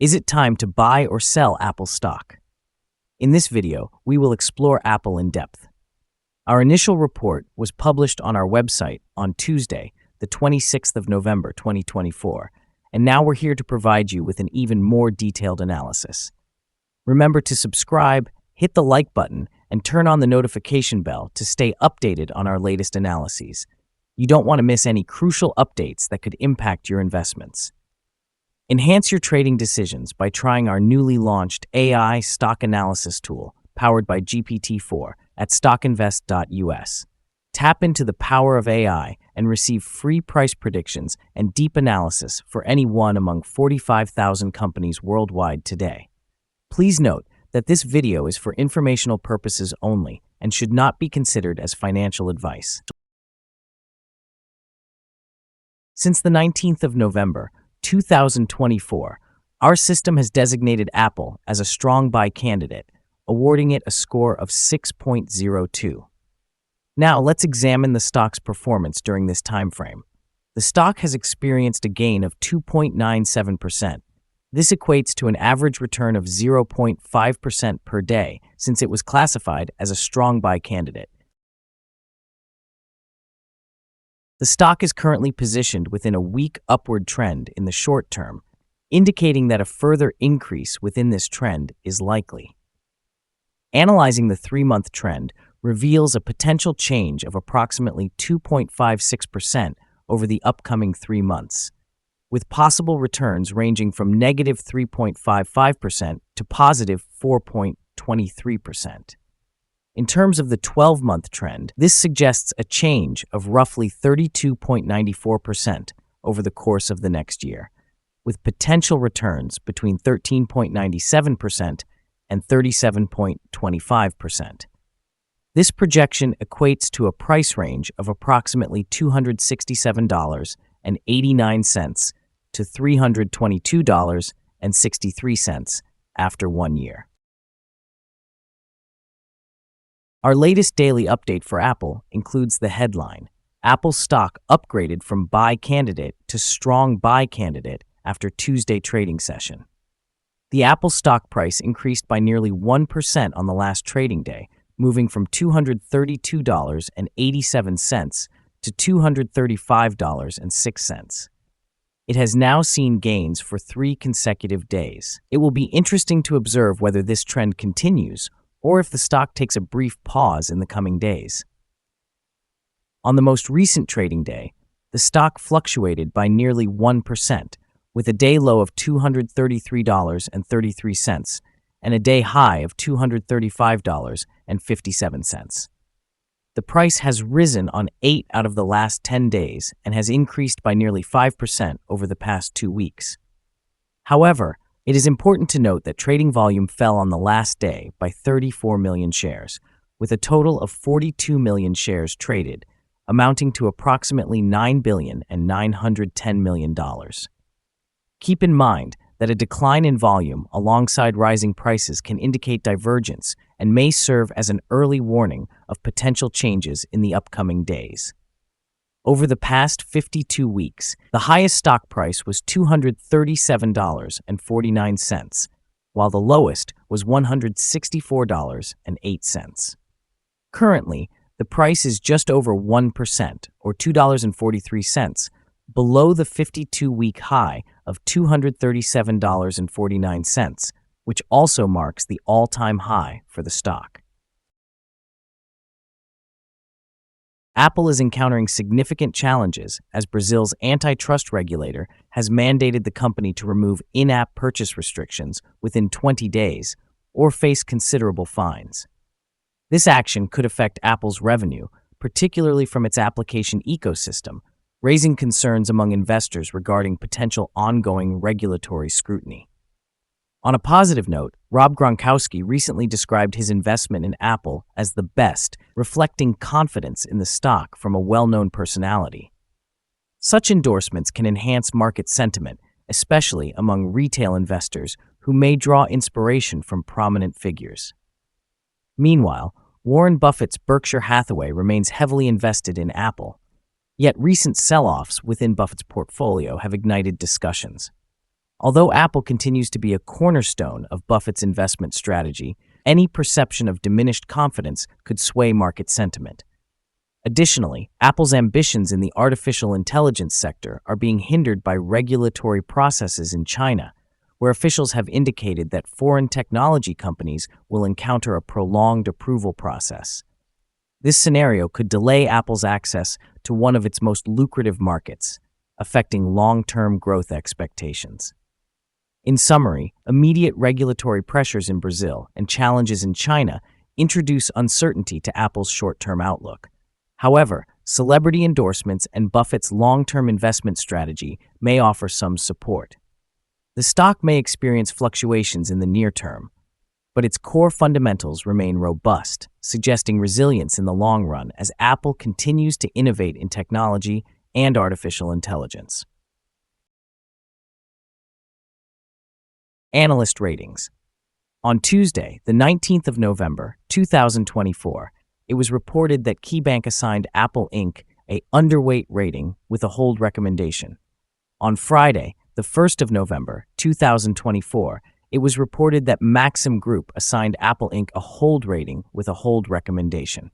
Is it time to buy or sell Apple stock? In this video, we will explore Apple in depth. Our initial report was published on our website on Tuesday, the 26th of November, 2024, and now we're here to provide you with an even more detailed analysis. Remember to subscribe, hit the like button, and turn on the notification bell to stay updated on our latest analyses. You don't want to miss any crucial updates that could impact your investments. Enhance your trading decisions by trying our newly launched AI stock analysis tool powered by GPT-4 at StockInvest.us. Tap into the power of AI and receive free price predictions and deep analysis for any one among 45,000 companies worldwide today. Please note that this video is for informational purposes only and should not be considered as financial advice. Since the 19th of November, 2024, our system has designated Apple as a strong buy candidate, awarding it a score of 6.02. Now, let's examine the stock's performance during this time frame. The stock has experienced a gain of 2.97%. This equates to an average return of 0.5% per day since it was classified as a strong buy candidate. The stock is currently positioned within a weak upward trend in the short term, indicating that a further increase within this trend is likely. Analyzing the 3-month trend reveals a potential change of approximately 2.56% over the upcoming 3 months, with possible returns ranging from negative 3.55% to positive 4.23%. In terms of the 12-month trend, this suggests a change of roughly 32.94% over the course of the next year, with potential returns between 13.97% and 37.25%. This projection equates to a price range of approximately $267.89 to $322.63 after 1 year. Our latest daily update for Apple includes the headline, Apple stock upgraded from buy candidate to strong buy candidate after Tuesday trading session. The Apple stock price increased by nearly 1% on the last trading day, moving from $232.87 to $235.06. It has now seen gains for 3 consecutive days. It will be interesting to observe whether this trend continues or if the stock takes a brief pause in the coming days. On the most recent trading day, the stock fluctuated by nearly 1%, with a day low of $233.33 and a day high of $235.57. The price has risen on 8 out of the last 10 days and has increased by nearly 5% over the past 2 weeks. However, it is important to note that trading volume fell on the last day by 34 million shares, with a total of 42 million shares traded, amounting to approximately $9.910 billion. Keep in mind that a decline in volume alongside rising prices can indicate divergence and may serve as an early warning of potential changes in the upcoming days. Over the past 52 weeks, the highest stock price was $237.49, while the lowest was $164.08. Currently, the price is just over 1%, or $2.43, below the 52-week high of $237.49, which also marks the all-time high for the stock. Apple is encountering significant challenges as Brazil's antitrust regulator has mandated the company to remove in-app purchase restrictions within 20 days or face considerable fines. This action could affect Apple's revenue, particularly from its application ecosystem, raising concerns among investors regarding potential ongoing regulatory scrutiny. On a positive note, Rob Gronkowski recently described his investment in Apple as the best, reflecting confidence in the stock from a well-known personality. Such endorsements can enhance market sentiment, especially among retail investors who may draw inspiration from prominent figures. Meanwhile, Warren Buffett's Berkshire Hathaway remains heavily invested in Apple, yet recent sell-offs within Buffett's portfolio have ignited discussions. Although Apple continues to be a cornerstone of Buffett's investment strategy, any perception of diminished confidence could sway market sentiment. Additionally, Apple's ambitions in the artificial intelligence sector are being hindered by regulatory processes in China, where officials have indicated that foreign technology companies will encounter a prolonged approval process. This scenario could delay Apple's access to one of its most lucrative markets, affecting long-term growth expectations. In summary, immediate regulatory pressures in Brazil and challenges in China introduce uncertainty to Apple's short-term outlook. However, celebrity endorsements and Buffett's long-term investment strategy may offer some support. The stock may experience fluctuations in the near term, but its core fundamentals remain robust, suggesting resilience in the long run as Apple continues to innovate in technology and artificial intelligence. Analyst ratings. On Tuesday, the 19th of November, 2024, it was reported that KeyBank assigned Apple Inc. a underweight rating with a hold recommendation. On Friday, the 1st of November, 2024, it was reported that Maxim Group assigned Apple Inc. a hold rating with a hold recommendation.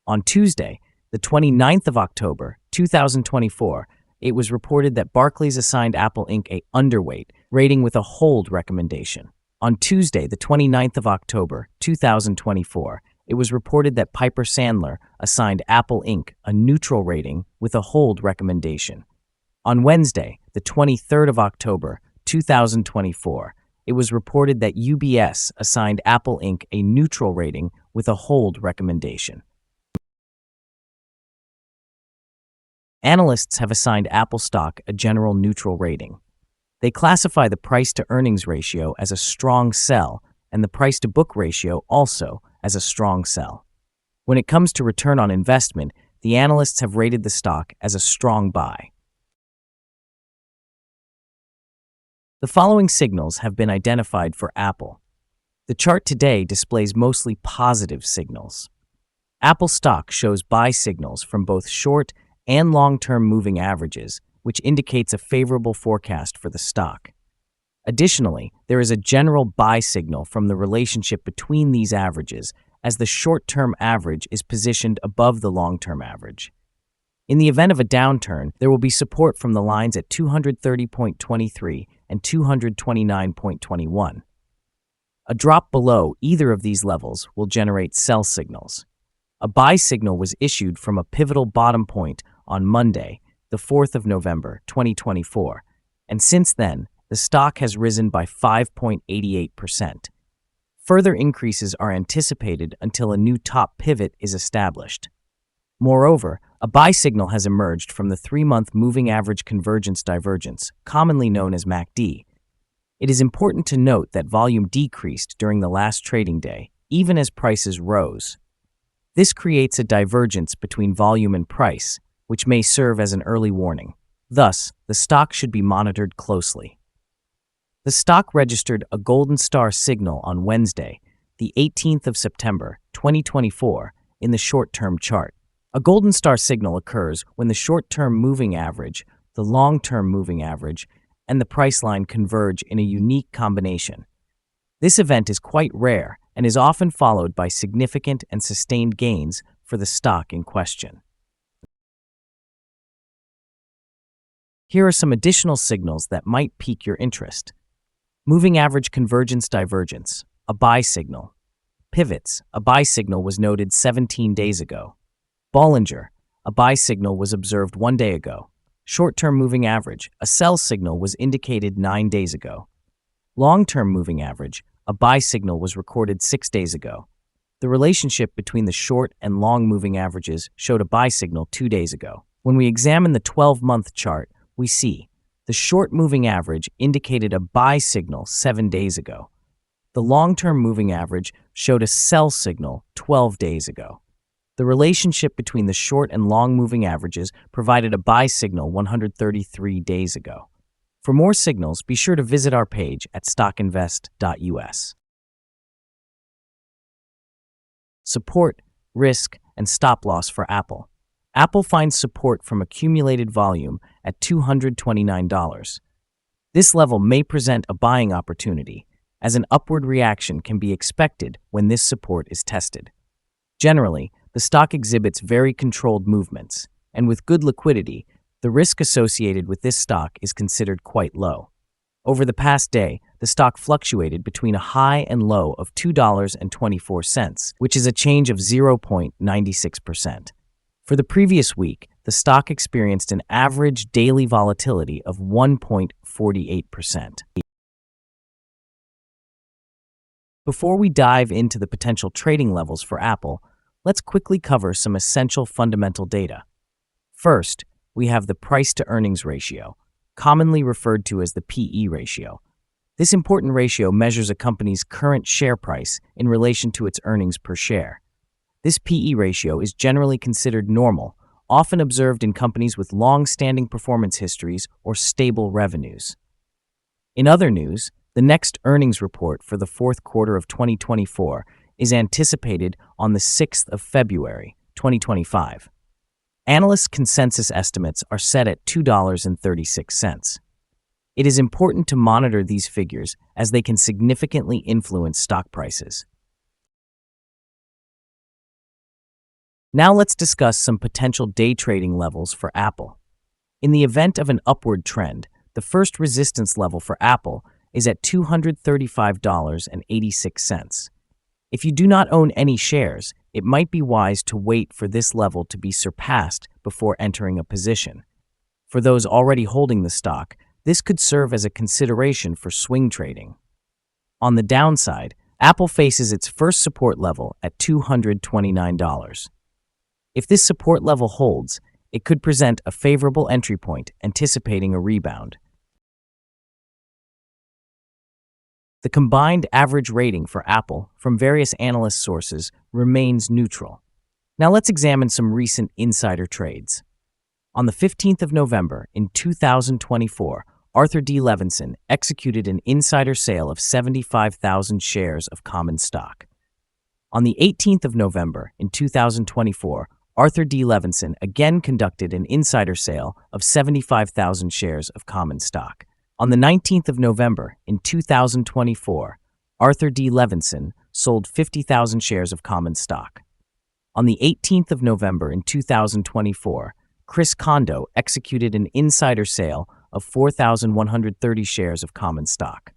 On Tuesday, the 29th of October, 2024, it was reported that Barclays assigned Apple Inc. a underweight rating with a hold recommendation. On Tuesday, the 29th of October, 2024, it was reported that Piper Sandler assigned Apple Inc. a neutral rating with a hold recommendation. On Wednesday, the 23rd of October, 2024, it was reported that UBS assigned Apple Inc. a neutral rating with a hold recommendation. Analysts have assigned Apple stock a general neutral rating. They classify the price-to-earnings ratio as a strong sell and the price-to-book ratio also as a strong sell. When it comes to return on investment, the analysts have rated the stock as a strong buy. The following signals have been identified for Apple. The chart today displays mostly positive signals. Apple stock shows buy signals from both short and long-term moving averages, which indicates a favorable forecast for the stock. Additionally, there is a general buy signal from the relationship between these averages, as the short-term average is positioned above the long-term average. In the event of a downturn, there will be support from the lines at 230.23 and 229.21. A drop below either of these levels will generate sell signals. A buy signal was issued from a pivotal bottom point on Monday, the 4th of November, 2024, and since then, the stock has risen by 5.88%. Further increases are anticipated until a new top pivot is established. Moreover, a buy signal has emerged from the 3-month moving average convergence divergence, commonly known as MACD. It is important to note that volume decreased during the last trading day, even as prices rose. This creates a divergence between volume and price, which may serve as an early warning. Thus, the stock should be monitored closely. The stock registered a golden star signal on Wednesday, the 18th of September, 2024, in the short-term chart. A golden star signal occurs when the short-term moving average, the long-term moving average, and the price line converge in a unique combination. This event is quite rare and is often followed by significant and sustained gains for the stock in question. Here are some additional signals that might pique your interest. Moving average convergence divergence, a buy signal. Pivots, a buy signal was noted 17 days ago. Bollinger, a buy signal was observed 1 day ago. Short-term moving average, a sell signal was indicated 9 days ago. Long-term moving average, a buy signal was recorded 6 days ago. The relationship between the short and long moving averages showed a buy signal 2 days ago. When we examine the 12-month chart, we see the short moving average indicated a buy signal 7 days ago. The long-term moving average showed a sell signal 12 days ago. The relationship between the short and long moving averages provided a buy signal 133 days ago. For more signals, be sure to visit our page at StockInvest.us. Support, risk, and stop loss for Apple. Apple finds support from accumulated volume at $229. This level may present a buying opportunity, as an upward reaction can be expected when this support is tested. Generally, the stock exhibits very controlled movements, and with good liquidity, the risk associated with this stock is considered quite low. Over the past day, the stock fluctuated between a high and low of $2.24, which is a change of 0.96%. For the previous week, the stock experienced an average daily volatility of 1.48%. Before we dive into the potential trading levels for Apple, let's quickly cover some essential fundamental data. First, we have the price-to-earnings ratio, commonly referred to as the PE ratio. This important ratio measures a company's current share price in relation to its earnings per share. This PE ratio is generally considered normal, often observed in companies with long-standing performance histories or stable revenues. In other news, the next earnings report for the fourth quarter of 2024 is anticipated on the 6th of February, 2025. Analyst consensus estimates are set at $2.36. It is important to monitor these figures as they can significantly influence stock prices. Now let's discuss some potential day trading levels for Apple. In the event of an upward trend, the first resistance level for Apple is at $235.86. If you do not own any shares, it might be wise to wait for this level to be surpassed before entering a position. For those already holding the stock, this could serve as a consideration for swing trading. On the downside, Apple faces its first support level at $229. If this support level holds, it could present a favorable entry point, anticipating a rebound. The combined average rating for Apple from various analyst sources remains neutral. Now let's examine some recent insider trades. On the 15th of November in 2024, Arthur D. Levinson executed an insider sale of 75,000 shares of common stock. On the 18th of November in 2024, Arthur D. Levinson again conducted an insider sale of 75,000 shares of common stock. On the 19th of November in 2024, Arthur D. Levinson sold 50,000 shares of common stock. On the 18th of November in 2024, Chris Kondo executed an insider sale of 4,130 shares of common stock.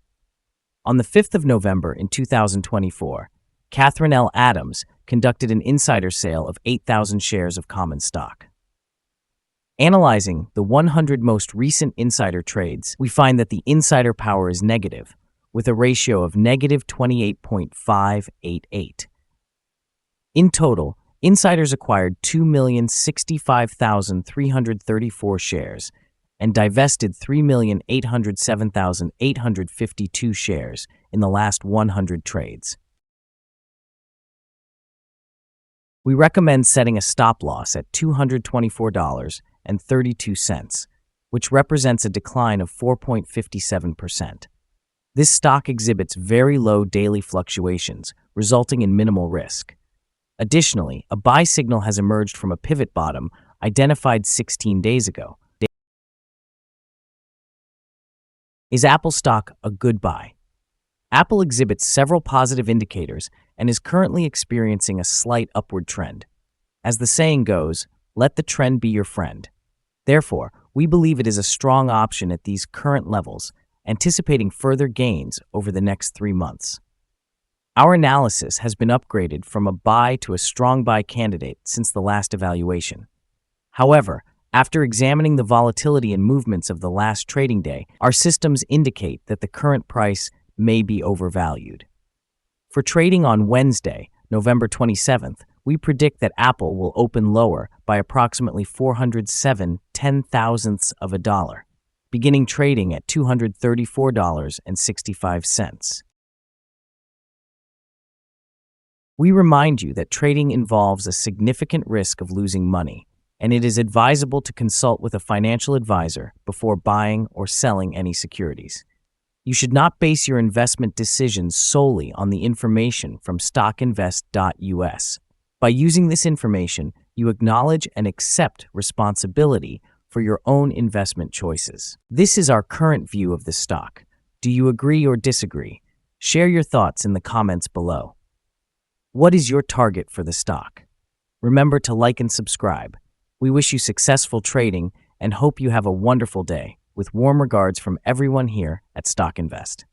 On the 5th of November in 2024, Catherine L. Adams conducted an insider sale of 8,000 shares of common stock. Analyzing the 100 most recent insider trades, we find that the insider power is negative, with a ratio of negative 28.588. In total, insiders acquired 2,065,334 shares and divested 3,807,852 shares in the last 100 trades. We recommend setting a stop loss at $224.32, which represents a decline of 4.57%. This stock exhibits very low daily fluctuations, resulting in minimal risk. Additionally, a buy signal has emerged from a pivot bottom identified 16 days ago. Is Apple stock a good buy? Apple exhibits several positive indicators and is currently experiencing a slight upward trend. As the saying goes, let the trend be your friend. Therefore, we believe it is a strong option at these current levels, anticipating further gains over the next 3 months. Our analysis has been upgraded from a buy to a strong buy candidate since the last evaluation. However, after examining the volatility and movements of the last trading day, our systems indicate that the current price may be overvalued. For trading on Wednesday, November 27th, we predict that Apple will open lower by approximately 407/10,000ths of a dollar, beginning trading at $234.65. We remind you that trading involves a significant risk of losing money, and it is advisable to consult with a financial advisor before buying or selling any securities. You should not base your investment decisions solely on the information from StockInvest.us. By using this information, you acknowledge and accept responsibility for for your own investment choices. This is our current view of the stock. Do you agree or disagree? Share your thoughts in the comments below. What is your target for the stock? Remember to like and subscribe. We wish you successful trading and hope you have a wonderful day. With warm regards from everyone here at Stock Invest.